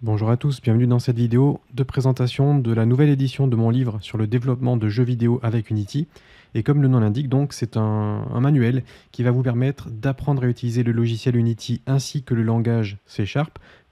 Bonjour à tous, bienvenue dans cette vidéo de présentation de la nouvelle édition de mon livre sur le développement de jeux vidéo avec Unity. Et comme le nom l'indique, donc c'est un manuel qui va vous permettre d'apprendre à utiliser le logiciel Unity ainsi que le langage C#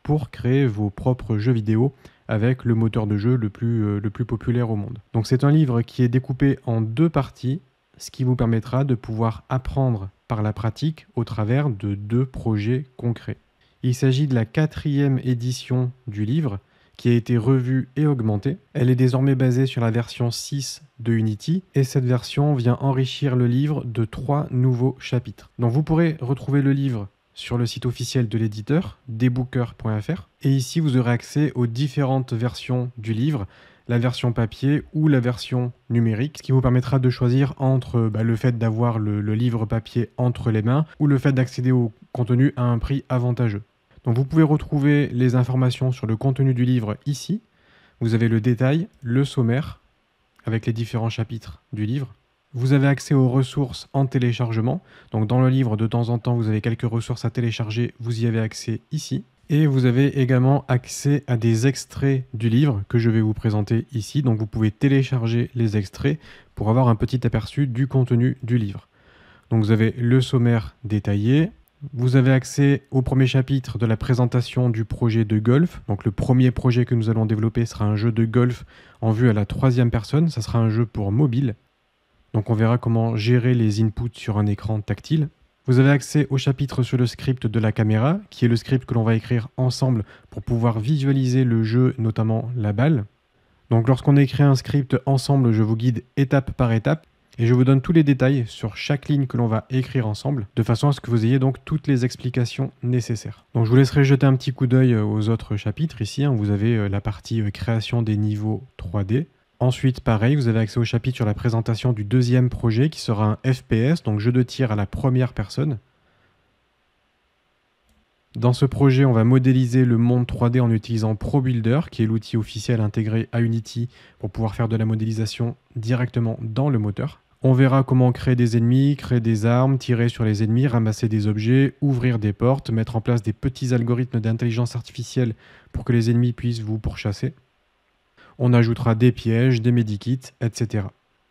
pour créer vos propres jeux vidéo avec le moteur de jeu le plus populaire au monde. Donc c'est un livre qui est découpé en deux parties, ce qui vous permettra de pouvoir apprendre par la pratique au travers de deux projets concrets. Il s'agit de la 4e édition du livre qui a été revue et augmentée. Elle est désormais basée sur la version 6 de Unity et cette version vient enrichir le livre de 3 nouveaux chapitres. Donc vous pourrez retrouver le livre sur le site officiel de l'éditeur, debooker.fr, et ici vous aurez accès aux différentes versions du livre, la version papier ou la version numérique, ce qui vous permettra de choisir entre le fait d'avoir le livre papier entre les mains ou le fait d'accéder au contenu à un prix avantageux. Donc vous pouvez retrouver les informations sur le contenu du livre ici. Vous avez le détail, le sommaire, avec les différents chapitres du livre. Vous avez accès aux ressources en téléchargement. Donc dans le livre, de temps en temps, vous avez quelques ressources à télécharger. Vous y avez accès ici. Et vous avez également accès à des extraits du livre que je vais vous présenter ici. Donc vous pouvez télécharger les extraits pour avoir un petit aperçu du contenu du livre. Donc vous avez le sommaire détaillé. Vous avez accès au premier chapitre de la présentation du projet de golf. Donc le premier projet que nous allons développer sera un jeu de golf en vue à la 3e personne. Ça sera un jeu pour mobile. Donc on verra comment gérer les inputs sur un écran tactile. Vous avez accès au chapitre sur le script de la caméra, qui est le script que l'on va écrire ensemble pour pouvoir visualiser le jeu, notamment la balle. Donc lorsqu'on écrit un script ensemble, je vous guide étape par étape. Et je vous donne tous les détails sur chaque ligne que l'on va écrire ensemble, de façon à ce que vous ayez donc toutes les explications nécessaires. Donc je vous laisserai jeter un petit coup d'œil aux autres chapitres. Ici, vous avez la partie création des niveaux 3D. Ensuite, pareil, vous avez accès au chapitre sur la présentation du deuxième projet qui sera un FPS, donc jeu de tir à la première personne. Dans ce projet, on va modéliser le monde 3D en utilisant ProBuilder, qui est l'outil officiel intégré à Unity pour pouvoir faire de la modélisation directement dans le moteur. On verra comment créer des ennemis, créer des armes, tirer sur les ennemis, ramasser des objets, ouvrir des portes, mettre en place des petits algorithmes d'intelligence artificielle pour que les ennemis puissent vous pourchasser. On ajoutera des pièges, des medikits, etc.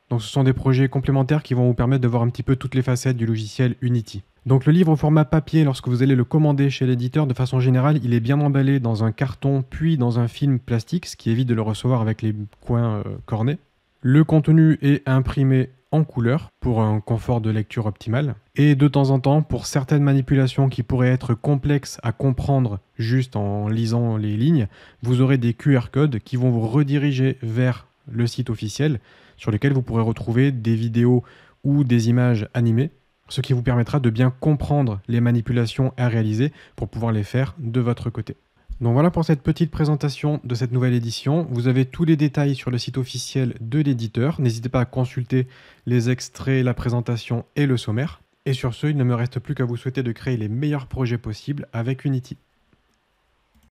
Donc ce sont des projets complémentaires qui vont vous permettre de voir un petit peu toutes les facettes du logiciel Unity. Donc le livre au format papier, lorsque vous allez le commander chez l'éditeur, de façon générale, il est bien emballé dans un carton puis dans un film plastique, ce qui évite de le recevoir avec les coins cornés. Le contenu est imprimé en couleur pour un confort de lecture optimal. Et de temps en temps, pour certaines manipulations qui pourraient être complexes à comprendre juste en lisant les lignes, vous aurez des QR codes qui vont vous rediriger vers le site officiel sur lequel vous pourrez retrouver des vidéos ou des images animées, ce qui vous permettra de bien comprendre les manipulations à réaliser pour pouvoir les faire de votre côté. Donc voilà pour cette petite présentation de cette nouvelle édition. Vous avez tous les détails sur le site officiel de l'éditeur. N'hésitez pas à consulter les extraits, la présentation et le sommaire. Et sur ce, il ne me reste plus qu'à vous souhaiter de créer les meilleurs projets possibles avec Unity.